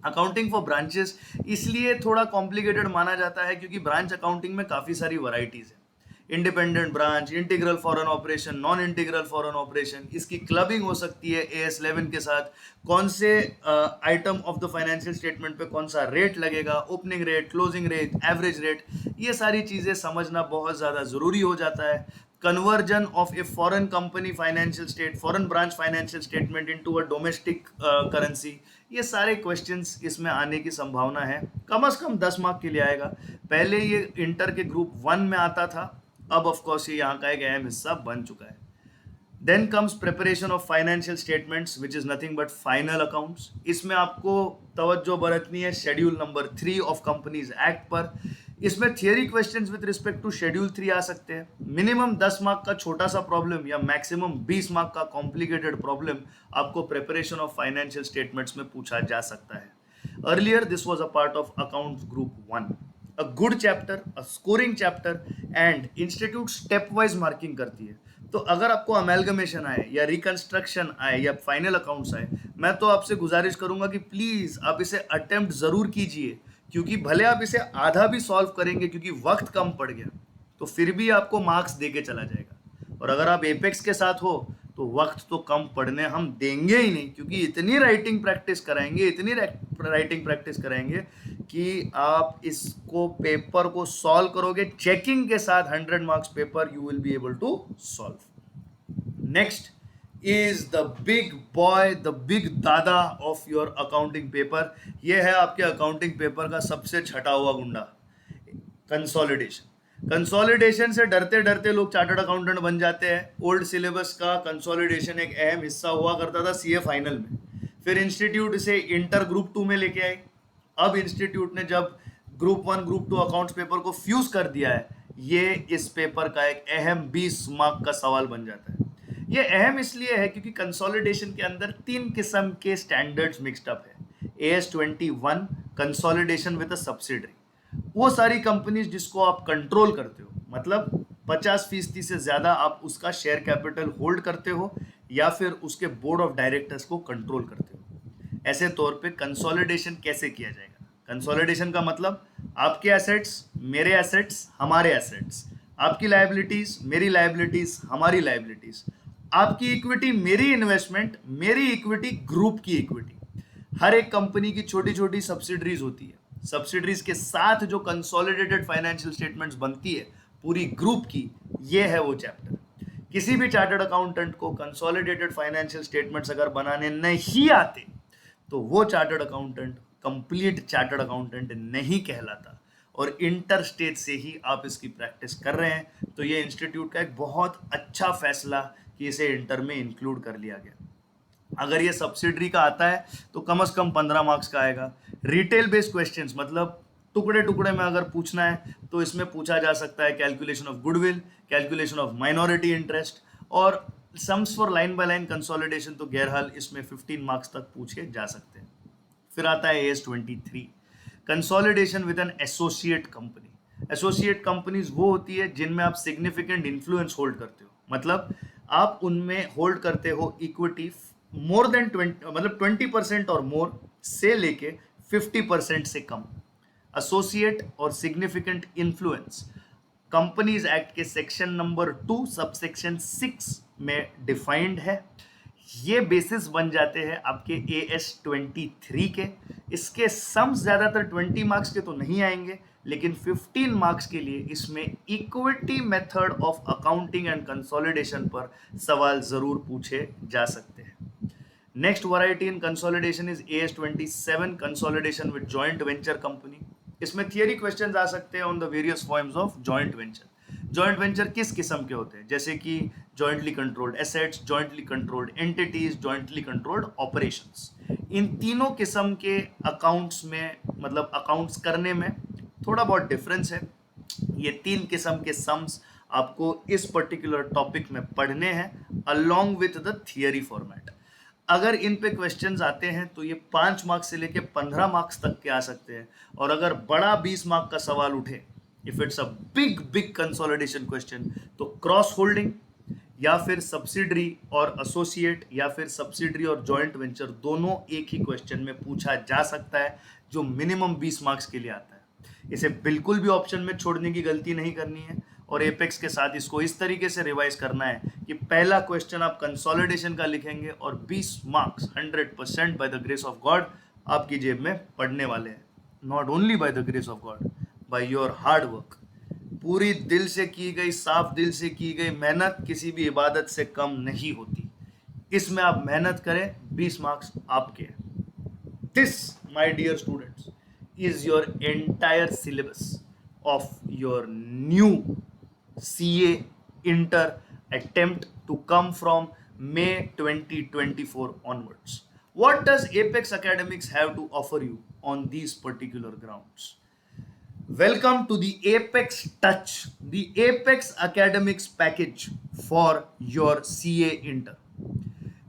Accounting for branches इसलिए थोड़ा कॉम्प्लिकेटेड माना जाता है क्योंकि ब्रांच अकाउंटिंग में काफ़ी सारी वैरायटीज है। Independent branch, integral foreign operation, non integral foreign operation, इसकी क्लबिंग हो सकती है AS11 के साथ। कौन से item of the financial statement पे कौन सा रेट लगेगा, opening rate, closing rate, average rate, ये सारी चीज़ें समझना बहुत ज़्यादा ज़रूरी हो जाता है। conversion of a foreign company foreign branch financial statement into a domestic currency, ये सारे क्वेश्चंस इसमें आने की संभावना है। कम से कम 10 मार्क के लिए आएगा। पहले ये इंटर के ग्रुप 1 में आता था, अब ऑफ कोर्स ये यहाँ का एक अहम हिस्सा बन चुका है। Then comes preparation of financial statements which is nothing but final accounts. इसमें आपको तवज्जो बरतनी है schedule number 3 of companies act पर। इसमें theory questions with respect to schedule 3 आ सकते हैं। मिनिमम 10 मार्क का छोटा सा प्रॉब्लम या मैक्सिमम 20 मार्क का कॉम्प्लिकेटेड प्रॉब्लम आपको प्रिपरेशन ऑफ फाइनेंशियल स्टेटमेंट्स में पूछा जा सकता है। Earlier this was a part of accounts group 1, a good chapter, a scoring chapter, and institute step wise marking करती है। तो अगर आपको अमेलगमेशन आए या रिकंस्ट्रक्शन आए या फाइनल अकाउंट्स आए, मैं तो आपसे गुजारिश करूंगा कि प्लीज आप इसे अटेम्प्ट जरूर कीजिए, क्योंकि भले आप इसे आधा भी सॉल्व करेंगे क्योंकि वक्त कम पड़ गया, तो फिर भी आपको मार्क्स देके चला जाएगा। और अगर आप एपेक्स के साथ हो तो वक्त तो कम पढ़ने हम देंगे ही नहीं, क्योंकि इतनी राइटिंग प्रैक्टिस कराएंगे कि आप इसको पेपर को सॉल्व करोगे चेकिंग के साथ। 100 marks paper you will be able to solve. Next is the big boy, the big दादा of your accounting paper। ये है आपके अकाउंटिंग पेपर का सबसे छटा हुआ गुंडा, कंसोलिडेशन। कंसोलिडेशन से डरते डरते लोग चार्टर्ड अकाउंटेंट बन जाते हैं। ओल्ड सिलेबस का कंसोलिडेशन एक अहम हिस्सा हुआ करता था सीए फाइनल में, फिर इंस्टीट्यूट इसे इंटर ग्रुप 2 में लेके आए। अब इंस्टीट्यूट ने जब ग्रुप 1 ग्रुप 2 अकाउंट्स पेपर को फ्यूज कर दिया है, ये इस पेपर का एक अहम 20 मार्क का सवाल बन जाता है। ये अहम इसलिए है क्योंकि कंसोलिडेशन के अंदर 3 किस्म के स्टैंडर्ड्स मिक्स्ड अप है। AS21 consolidation with a subsidiary, वो सारी कंपनीज जिसको आप कंट्रोल करते हो, मतलब 50% से ज्यादा आप उसका शेयर कैपिटल होल्ड करते हो या फिर उसके बोर्ड ऑफ डायरेक्टर्स को कंट्रोल करते हो। ऐसे तौर पे कंसोलिडेशन कैसे किया जाएगा? कंसोलिडेशन का मतलब आपके एसेट्स मेरे एसेट्स हमारे एसेट्स, आपकी लायबिलिटीज मेरी लायबिलिटीज हमारी लायबिलिटीज, आपकी इक्विटी मेरी इन्वेस्टमेंट मेरी इक्विटी ग्रुप की इक्विटी। हर एक कंपनी की छोटी छोटी सब्सिडरीज होती है। सब्सिडरीज के साथ जो कंसोलिडेटेड फाइनेंशियल स्टेटमेंट्स बनती है पूरी ग्रुप की, ये है वो चैप्टर। किसी भी चार्टर्ड अकाउंटेंट को कंसोलिडेटेड फाइनेंशियल स्टेटमेंट्स अगर बनाने नहीं आते तो वो chartered accountant complete chartered accountant नहीं कहलाता। और इंटर स्टेज से ही आप इसकी प्रैक्टिस कर रहे हैं, तो ये इंस्टीट्यूट का एक बहुत अच्छा फैसला कि इसे इंटर में इंक्लूड कर लिया गया। अगर ये सब्सिडरी का आता है तो कम से कम 15 मार्क्स का आएगा। रिटेल बेस्ड क्वेश्चंस, मतलब टुकड़े टुकड़े में अगर पूछना है तो इसमें पूछा जा सकता है calculation of goodwill, calculation of minority interest और sums for line by line consolidation, तो गैरहाल इसमें 15 मार्क्स तक पूछे जा सकते हैं। फिर आता है AS23 consolidation with an associate company. Associate companies वो होती है जिनमें आप सिग्निफिकेंट इन्फ्लुएंस होल्ड करते हो, मतलब आप उनमें होल्ड करते हो इक्विटी मोर देन 20, मतलब 20% और मोर से लेके 50% से कम। एसोसिएट और सिग्निफिकेंट इन्फ्लुएंस कंपनीज एक्ट के सेक्शन नंबर 2 सबसेक्शन 6 में डिफाइंड है। ये बेसिस बन जाते हैं आपके AS23 के। इसके सम्स ज्यादातर 20 मार्क्स के तो नहीं आएंगे, लेकिन 15 मार्क्स के लिए इसमें equity method of accounting and consolidation पर सवाल जरूर पूछे जा सकते हैं। Next variety in consolidation is AS27 consolidation with joint venture company. इसमें थियरी क्वेश्चंस आ सकते हैं on the various forms of joint venture. Joint venture किस किस्म के होते हैं, जैसे कि jointly controlled assets, jointly controlled entities, jointly controlled operations. इन तीनों किस्म के अकाउंट्स में, मतलब अकाउंट्स करने में थोड़ा बहुत डिफरेंस है। ये 3 किस्म के सम्स आपको इस पर्टिकुलर टॉपिक में पढ़ने हैं along with the theory format. अगर इन पे क्वेश्चंस आते हैं तो ये 5 मार्क्स से लेके 15 मार्क्स तक के आ सकते हैं। और अगर बड़ा 20 मार्क का सवाल उठे, if it's a big consolidation question, तो क्रॉस होल्डिंग या फिर सब्सिडरी और एसोसिएट या फिर सब्सिडरी और जॉइंट वेंचर दोनों एक ही क्वेश्चन में पूछा जा सकता है, जो मिनिमम 20 मार्क्स के लिए आता है। इसे बिल्कुल भी ऑप्शन में छोड़ने की गलती नहीं करनी है और एपेक्स के साथ इसको इस तरीके से रिवाइज करना है कि पहला क्वेश्चन आप कंसोलिडेशन का लिखेंगे और 20 marks 100% by the grace of God आपकी जेब में पड़ने वाले हैं। Not only by the grace of God, by your hard work. पूरी दिल से की गई, साफ दिल से की गई मेहनत किसी भी इबादत से कम नहीं होती। इसमें आप मेहनत करें, 20 मार्क्स आपके। This my dear students is your entire syllabus of your new CA inter attempt to come from May 2024 onwards. What does Apex Academics have to offer you on these particular grounds? Welcome to the Apex Touch, the Apex Academics package for your CA inter.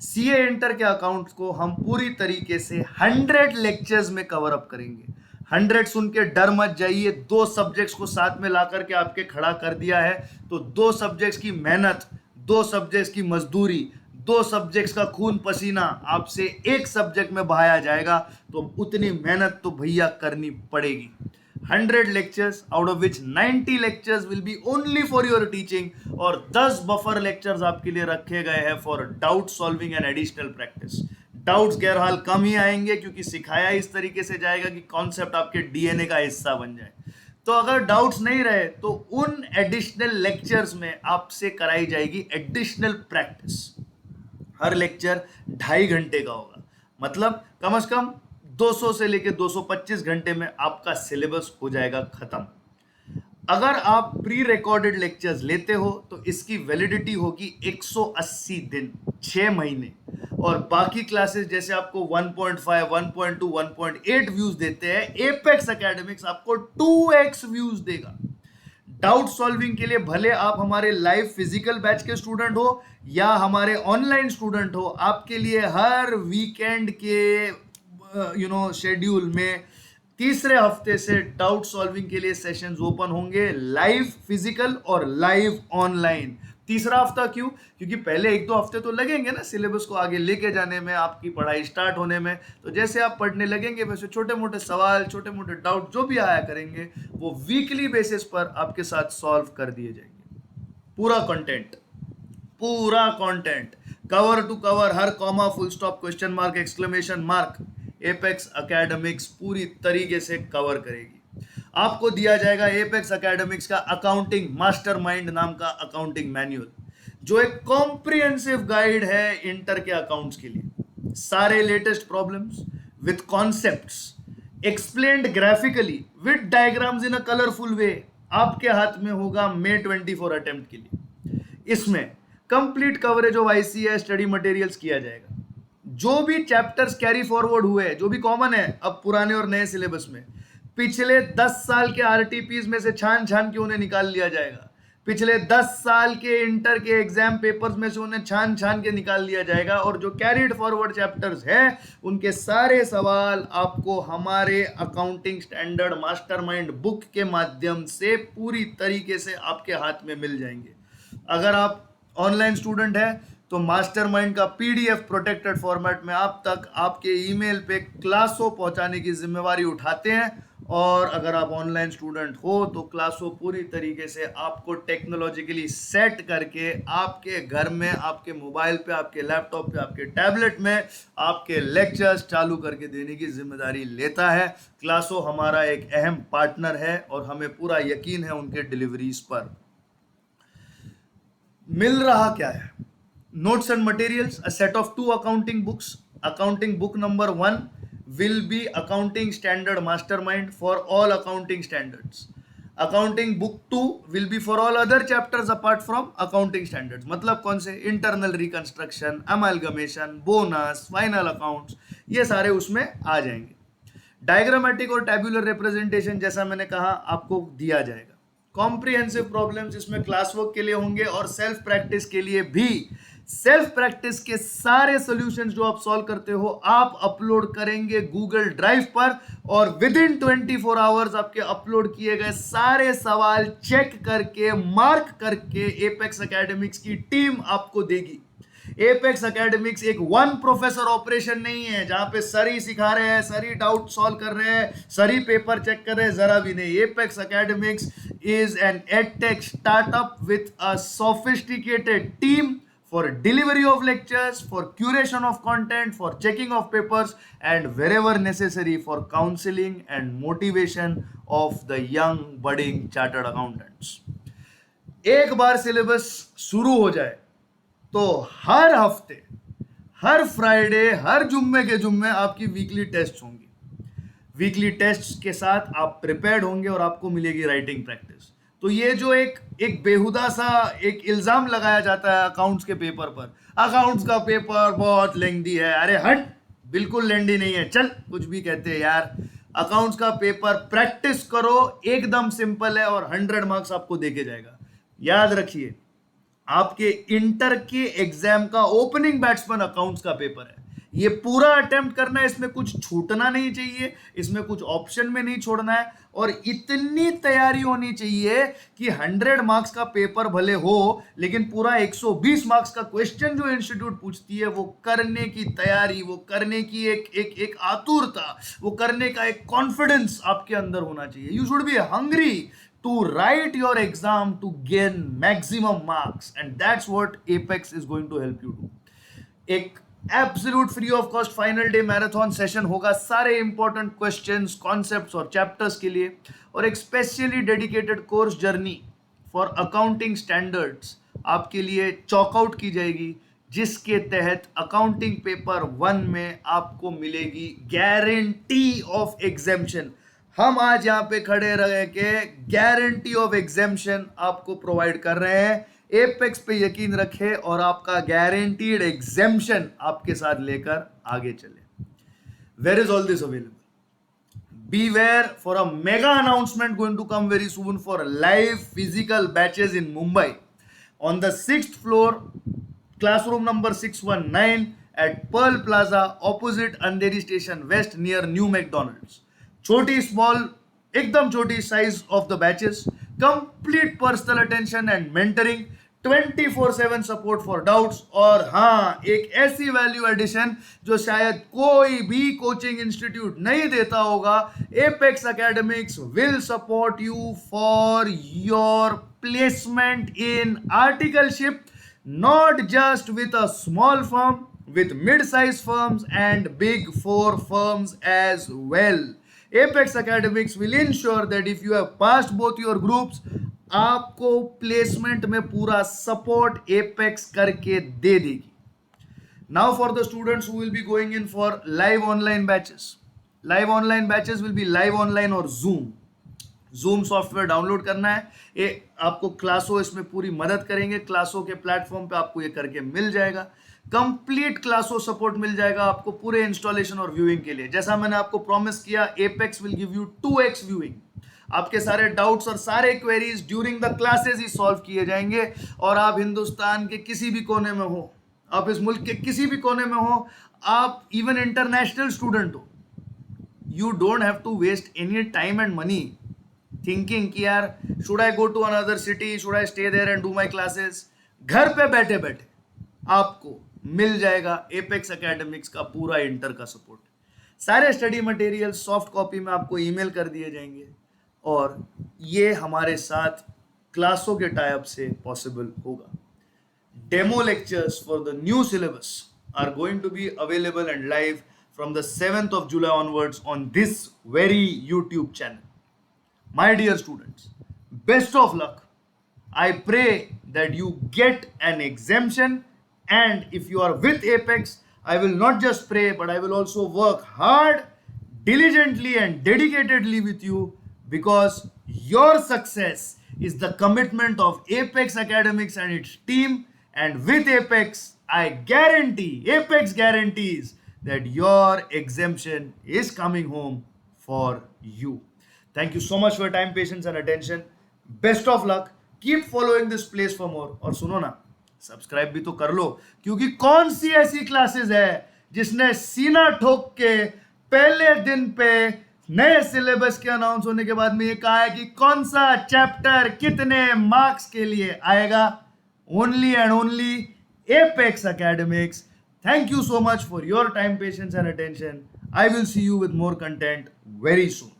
CA inter के accounts को हम पूरी तरीके से 100 lectures में cover up करेंगे। 100 सुन के डर मत जाइए, 2 सब्जेक्ट्स को साथ में ला करके आपके खड़ा कर दिया है, तो 2 सब्जेक्ट्स की मेहनत, 2 सब्जेक्ट्स की मजदूरी, 2 सब्जेक्ट्स का खून पसीना आपसे एक सब्जेक्ट में बहाया जाएगा, तो उतनी मेहनत तो भैया करनी पड़ेगी। 100 lectures out of which 90 lectures will be only for your teaching और 10 बफर lectures आपके लिए रखे गए हैं for doubt solving and additional practice। Doubts गैरहाल कम ही आएंगे क्योंकि सिखाया इस तरीके से जाएगा कि कॉन्सेप्ट आपके डीएनए का हिस्सा बन जाए। तो अगर डाउट्स नहीं रहे तो उन एडिशनल लेक्चर्स में आपसे कराई जाएगी एडिशनल प्रैक्टिस। हर लेक्चर 2.5 घंटे का होगा, मतलब कम से कम 200 से लेकर 225 घंटे में आपका सिलेबस हो जाएगा खत्म। अगर आप प्री रिकॉर्डेड लेक्चर्स लेते हो तो इसकी वैलिडिटी होगी 180 दिन, 6 महीने, और बाकी क्लासेस जैसे आपको 1.5, 1.2, 1.8 व्यूज देते हैं, एपेक्स एकेडमिक्स आपको 2x व्यूज देगा। डाउट सॉल्विंग के लिए भले आप हमारे लाइव फिजिकल बैच के स्टूडेंट हो या हमारे ऑनलाइन स्टूडेंट हो, आपके लिए हर वीकेंड के शेड्यूल में तीसरे हफ्ते से डाउट सॉल्विंग के लिए सेशंस ओपन होंगे, लाइव फिजिकल और लाइव ऑनलाइन। तीसरा हफ्ता क्यों? क्योंकि पहले 1-2 हफ्ते तो लगेंगे ना सिलेबस को आगे लेके जाने में, आपकी पढ़ाई स्टार्ट होने में। तो जैसे आप पढ़ने लगेंगे वैसे छोटे मोटे सवाल, छोटे मोटे डाउट जो भी आया करेंगे वो वीकली बेसिस पर आपके साथ सॉल्व कर दिए जाएंगे। पूरा कंटेंट कवर टू कवर, हर comma, full stop, question mark, exclamation mark, Apex Academics पूरी तरीके से कवर करेगी। आपको दिया जाएगा एपेक्स एकेडमिक्स का अकाउंटिंग मास्टरमाइंड नाम का अकाउंटिंग मैनुअल, जो एक कॉम्प्रिहेंसिव गाइड है इंटर के अकाउंट्स के लिए। सारे latest problems with concepts explained graphically with diagrams in a colourful way आपके हाथ में होगा May 24 अटेम्प्ट के लिए। इसमें complete coverage of ICAI study materials किया जाएगा। जो भी चैप्टर्स कैरी फॉरवर्ड हुए, जो भी कॉमन है अब पुराने और नए सिलेबस में, पिछले 10 साल के RTPs में से छान के उन्हें निकाल लिया जाएगा। पिछले 10 साल के इंटर के एग्जाम पेपर्स में से उन्हें छान के निकाल लिया जाएगा, और जो कैरीड फॉरवर्ड चैप्टर्स हैं उनके सारे सवाल आपको हमारे अकाउंटिंग स्टैंडर्ड मास्टरमाइंड बुक के माध्यम से पूरी तरीके से आपके हाथ में मिल जाएंगे। अगर आप ऑनलाइन स्टूडेंट है तो मास्टरमाइंड का PDF प्रोटेक्टेड फॉर्मेट में आप तक आपके ईमेल पे क्लासों पहुंचाने की जिम्मेवारी उठाते हैं, और अगर आप ऑनलाइन स्टूडेंट हो तो क्लासों पूरी तरीके से आपको टेक्नोलॉजिकली सेट करके आपके घर में, आपके मोबाइल पे, आपके लैपटॉप पे, आपके टैबलेट में आपके लेक्चर्स चालू करके देने की जिम्मेदारी लेता है। क्लासों हमारा एक अहम पार्टनर है और हमें पूरा यकीन है उनके डिलीवरीज पर। मिल रहा क्या है? Notes and materials, a set of 2 accounting books. Accounting book number 1 will be Accounting Standard Mastermind for all accounting standards. Accounting book 2 will be for all other chapters apart from accounting standards. मतलब कौन से? Internal reconstruction, amalgamation, bonus, final accounts, ये सारे उसमें आ जाएंगे। Diagrammatic और tabular representation जैसा मैंने कहा आपको दिया जाएगा। कॉम्प्रिहेंसिव प्रॉब्लम्स इसमें क्लास वर्क के लिए होंगे और सेल्फ प्रैक्टिस के लिए भी। सेल्फ प्रैक्टिस के सारे सॉल्यूशंस जो आप सॉल्व करते हो आप अपलोड करेंगे गूगल ड्राइव पर, और विद इन 24 आवर्स आपके अपलोड किए गए सारे सवाल चेक करके, मार्क करके एपेक्स एकेडमिक्स की टीम आपको देगी। एपेक्स एकेडमिक्स एक वन प्रोफेसर ऑपरेशन नहीं है जहां पे सर ही सिखा रहे हैं, सर ही डाउट सॉल्व कर रहे हैं, सर ही पेपर चेक कर रहे हैं, जरा भी नहीं। Apex academics is an edtech startup with a sophisticated team for delivery of lectures, for curation of content, for checking of papers, and wherever necessary for counseling and motivation of the young budding chartered accountants. एक बार syllabus शुरू हो जाए तो हर हफ्ते, हर Friday, हर जुम्मे के जुम्मे आपकी वीकली टेस्ट होंगी। वीकली टेस्ट के साथ आप प्रिपेयर्ड होंगे और आपको मिलेगी राइटिंग प्रैक्टिस। तो ये जो एक बेहुदा सा एक इल्जाम लगाया जाता है अकाउंट्स के पेपर पर, अकाउंट्स का पेपर बहुत लेंदी है, अरे हट, बिल्कुल लेंदी नहीं है, चल कुछ भी कहते हैं यार। अकाउंट्स का पेपर प्रैक्टिस करो, एकदम सिंपल है और 100 मार्क्स आपको देके जाएगा। याद रखिए, आपके इंटर के एग्जाम का ओपनिंग बैट्समैन अकाउंट्स का पेपर है। ये पूरा अटेम्प्ट करना है, इसमें कुछ छूटना नहीं चाहिए, इसमें कुछ ऑप्शन में नहीं छोड़ना है, और इतनी तैयारी होनी चाहिए कि 100 मार्क्स का पेपर भले हो लेकिन पूरा 120 मार्क्स का क्वेश्चन जो इंस्टीट्यूट पूछती है वो करने की तैयारी, वो करने की एक आतुरता, वो करने का एक कॉन्फिडेंस आपके अंदर होना चाहिए। You should be hungry to write your exam to gain maximum marks, and that's what Apex is going to help you do. एक absolute free of cost final day marathon session होगा सारे important questions, concepts और chapters के लिए, और एक specially dedicated course journey for accounting standards आपके लिए चॉकआउट की जाएगी, जिसके तहत अकाउंटिंग पेपर 1 में आपको मिलेगी गारंटी ऑफ एग्जेम्पशन। हम आज यहाँ पे खड़े रह के गारंटी ऑफ एग्जेम्पशन आपको प्रोवाइड कर रहे हैं। एपेक्स पे यकीन रखें और आपका गारंटीड एग्जेम्पशन आपके साथ लेकर आगे चले। Where is all this available? Beware for a mega announcement going to come very soon for live physical batches in Mumbai on the 6th floor, classroom number 619 at Pearl Plaza opposite Andheri Station West near New McDonald's. छोटी small, एकदम छोटी size of the batches, complete personal attention and mentoring, 24/7 support for doubts, और हाँ, एक ऐसी value addition जो शायद कोई भी कोचिंग इंस्टीट्यूट नहीं देता होगा। Apex academics will support you for your placement in articleship, not just with a small firm, with mid-sized firms and big 4 firms as well. Apex Academics will ensure that if you have passed both your groups, आपको placement में पूरा support Apex करके दे देगी। Now for the students who will be going in for live online batches. Live online batches will be live online or Zoom software download करना है। ये आपको क्लासो इसमें पूरी मदद करेंगे। क्लासो के प्लेटफॉर्म पे आपको ये करके मिल जाएगा। कंप्लीट क्लासो सपोर्ट मिल जाएगा आपको पूरे इंस्टॉलेशन और व्यूइंग के लिए। जैसा मैंने आपको प्रॉमिस किया, apex will give you 2x viewing. आपके सारे डाउट्स और सारे queries during the classes he solve किए जाएंगे, और आप हिंदुस्तान के किसी भी कोने में हो, आप इस मुल्क के किसी भी कोने में हो, आप इवन इंटरनेशनल स्टूडेंट हो, you don't have to waste any time and money thinking कि यार should I go to another city, should I stay there and do my classes. घर पे बैठे बैठे आपको मिल जाएगा एपेक्स एकेडमिक्स का पूरा इंटर का सपोर्ट। सारे स्टडी मटेरियल सॉफ्ट कॉपी में आपको ईमेल कर दिए जाएंगे, और ये हमारे साथ क्लासों के टाइप से पॉसिबल होगा। Demo lectures for the new syllabus are going to be available and live from the 7th of July onwards on this very YouTube channel. My dear students, best of luck. I pray that you get an exemption, and if you are with Apex, I will not just pray, but I will also work hard, diligently and dedicatedly with you, because your success is the commitment of Apex Academics and its team, and with Apex, I guarantee, Apex guarantees that your exemption is coming home for you. Thank you so much for your time, patience and attention. Best of luck. Keep following this place for more. और सुनो ना, subscribe भी तो कर लो, क्योंकि कौन सी ऐसी classes है जिसने सीना ठोक के पहले दिन पे नए सिलेबस के अनाउंस होने के बाद में ये कहा है कि कौन सा चैप्टर कितने मार्क्स के लिए आएगा? Only and only apex academics. Thank you so much for your time, patience and attention. I will see you with more content very soon.